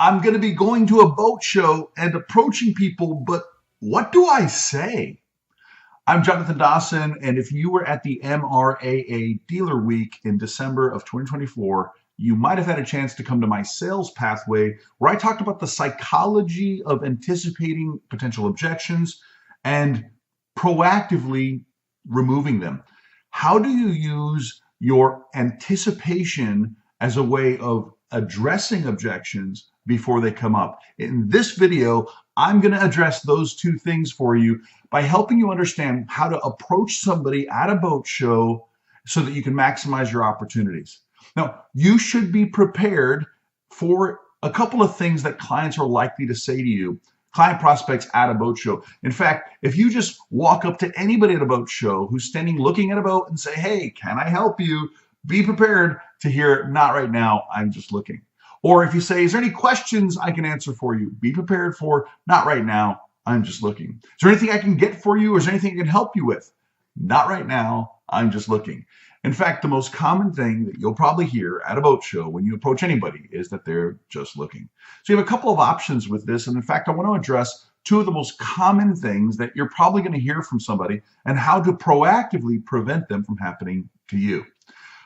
I'm going to be going to a boat show and approaching people, but what do I say? I'm Jonathan Dawson, and if you were at the MRAA Dealer Week in December of 2024, you might have had a chance to come to my sales pathway where I talked about the psychology of anticipating potential objections and proactively removing them. How do you use your anticipation as a way of addressing objections before they come up? In this video, I'm going to address those two things for you by helping you understand how to approach somebody at a boat show so that you can maximize your opportunities. Now, you should be prepared for a couple of things that clients are likely to say to you, client prospects at a boat show. In fact, if you just walk up to anybody at a boat show who's standing looking at a boat and say, "Hey, can I help you?" Be prepared to hear, "Not right now, I'm just looking." Or if you say, "Is there any questions I can answer for you?" Be prepared for, "Not right now, I'm just looking." Is there anything I can get for you? Or is there anything I can help you with? "Not right now, I'm just looking." In fact, the most common thing that you'll probably hear at a boat show when you approach anybody is that they're just looking. So you have a couple of options with this. And in fact, I want to address two of the most common things that you're probably going to hear from somebody and how to proactively prevent them from happening to you.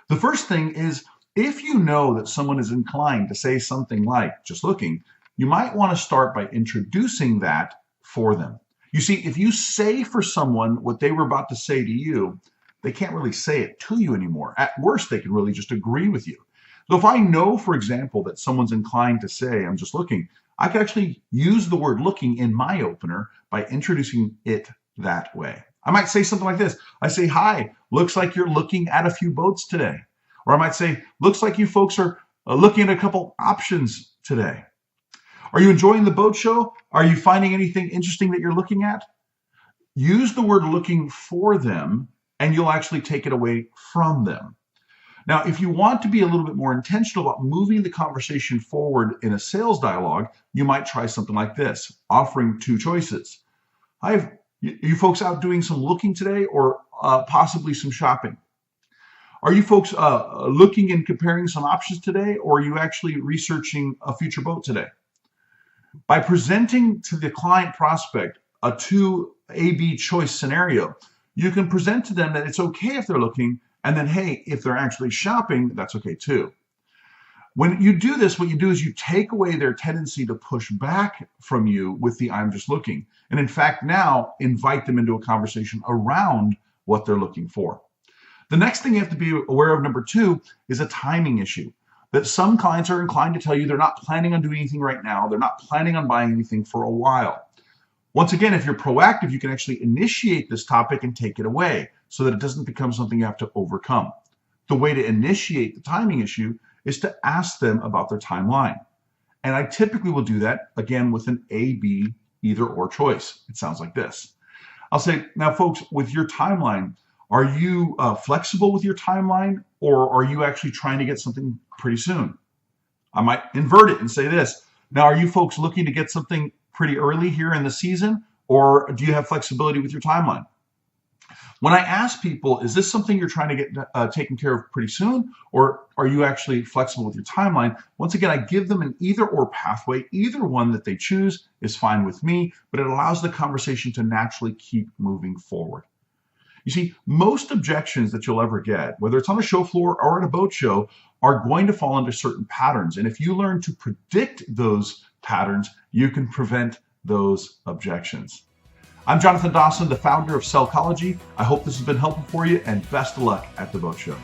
The first thing is, if you know that someone is inclined to say something like "just looking," you might want to start by introducing that for them. You see, if you say for someone what they were about to say to you, they can't really say it to you anymore. At worst, they can really just agree with you. So if I know, for example, that someone's inclined to say, "I'm just looking," I can actually use the word "looking" in my opener by introducing it that way. I might say something like this. I say, "Hi, looks like you're looking at a few boats today." Or I might say, "Looks like you folks are looking at a couple options today. Are you enjoying the boat show? Are you finding anything interesting that you're looking at?" Use the word "looking" for them, and you'll actually take it away from them. Now, if you want to be a little bit more intentional about moving the conversation forward in a sales dialogue, you might try something like this, offering two choices. "Are you folks out doing some looking today, or possibly some shopping? Are you folks looking and comparing some options today, or are you actually researching a future boat today?" By presenting to the client prospect a two A-B choice scenario, you can present to them that it's okay if they're looking, and then, hey, if they're actually shopping, that's okay too. When you do this, what you do is you take away their tendency to push back from you with the "I'm just looking," and in fact now invite them into a conversation around what they're looking for. The next thing you have to be aware of, number two, is a timing issue. That some clients are inclined to tell you they're not planning on doing anything right now. They're not planning on buying anything for a while. Once again, if you're proactive, you can actually initiate this topic and take it away so that it doesn't become something you have to overcome. The way to initiate the timing issue is to ask them about their timeline. And I typically will do that, again, with an A, B, either or choice. It sounds like this. I'll say, "Now, folks, with your timeline, are you flexible with your timeline, or are you actually trying to get something pretty soon?" I might invert it and say this. "Now, are you folks looking to get something pretty early here in the season, or do you have flexibility with your timeline?" When I ask people, is this something you're trying to get taken care of pretty soon, or are you actually flexible with your timeline? Once again, I give them an either or pathway. Either one that they choose is fine with me, but it allows the conversation to naturally keep moving forward. You see, most objections that you'll ever get, whether it's on a show floor or at a boat show, are going to fall into certain patterns. And if you learn to predict those patterns, you can prevent those objections. I'm Jonathan Dawson, the founder of Sellchology. I hope this has been helpful for you, and best of luck at the boat show.